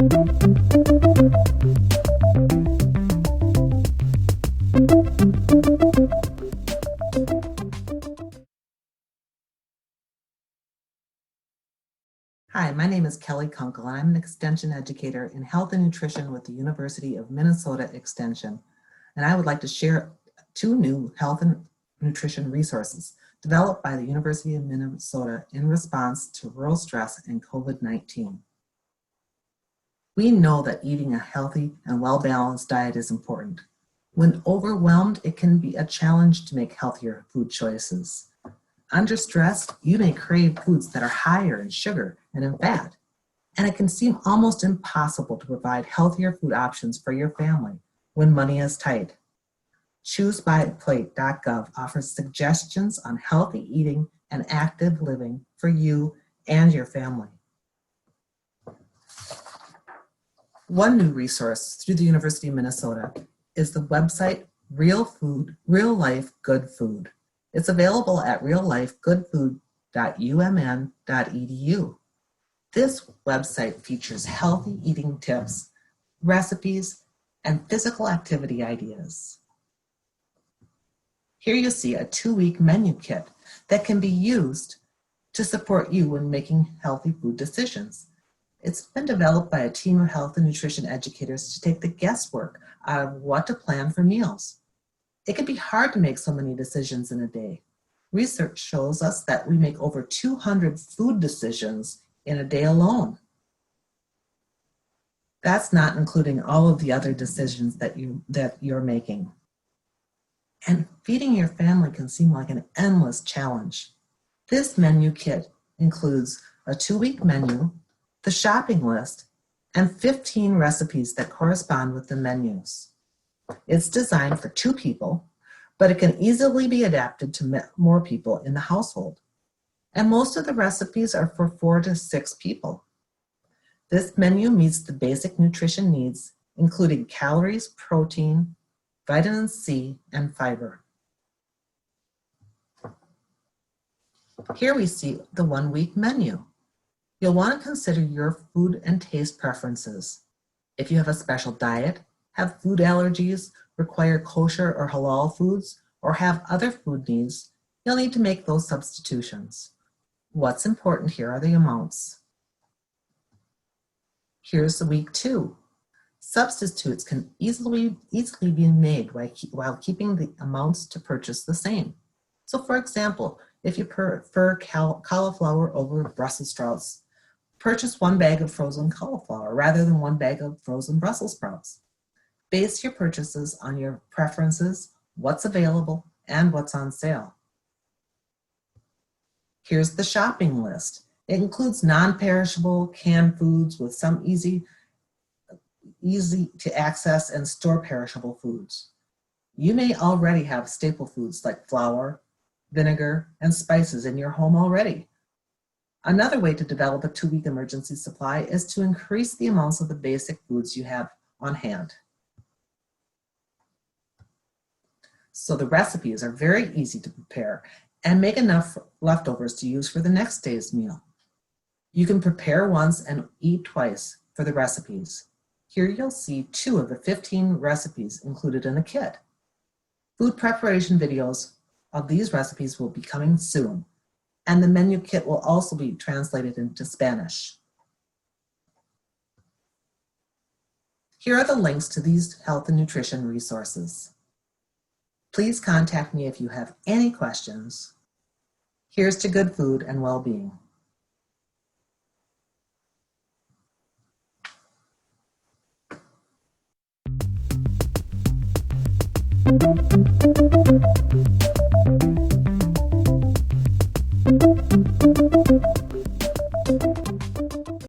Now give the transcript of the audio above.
Hi, my name is Kelly Kunkel, and I'm an Extension Educator in Health and Nutrition with the University of Minnesota Extension. And I would like to share 2 new health and nutrition resources developed by the University of Minnesota in response to rural stress and COVID-19. We know that eating a healthy and well-balanced diet is important. When overwhelmed, it can be a challenge to make healthier food choices. Under stress, you may crave foods that are higher in sugar and in fat, and it can seem almost impossible to provide healthier food options for your family when money is tight. ChooseByPlate.gov offers suggestions on healthy eating and active living for you and your family. One new resource through the University of Minnesota is the website Real Food, Real Life Good Food. It's available at reallifegoodfood.umn.edu. This website features healthy eating tips, recipes, and physical activity ideas. Here you see a 2-week menu kit that can be used to support you when making healthy food decisions. It's been developed by a team of health and nutrition educators to take the guesswork out of what to plan for meals. It can be hard to make so many decisions in a day. Research shows us that we make over 200 food decisions in a day alone. That's not including all of the other decisions that you're making. And feeding your family can seem like an endless challenge. This menu kit includes a 2-week menu, the shopping list, and 15 recipes that correspond with the menus. It's designed for 2 people, but it can easily be adapted to more people in the household. And most of the recipes are for 4 to 6 people. This menu meets the basic nutrition needs, including calories, protein, vitamin C, and fiber. Here we see the 1-week menu. You'll want to consider your food and taste preferences. If you have a special diet, have food allergies, require kosher or halal foods, or have other food needs, you'll need to make those substitutions. What's important here are the amounts. Here's the week 2. Substitutes can easily be made while keeping the amounts to purchase the same. So for example, if you prefer cauliflower over Brussels sprouts, purchase 1 bag of frozen cauliflower rather than 1 bag of frozen Brussels sprouts. Base your purchases on your preferences, what's available, and what's on sale. Here's the shopping list. It includes non-perishable canned foods with some easy to access and store perishable foods. You may already have staple foods like flour, vinegar, and spices in your home already. Another way to develop a 2-week emergency supply is to increase the amounts of the basic foods you have on hand. So the recipes are very easy to prepare and make enough leftovers to use for the next day's meal. You can prepare once and eat twice for the recipes. Here you'll see 2 of the 15 recipes included in the kit. Food preparation videos of these recipes will be coming soon, and the menu kit will also be translated into Spanish. Here are the links to these health and nutrition resources. Please contact me if you have any questions. Here's to good food and well-being.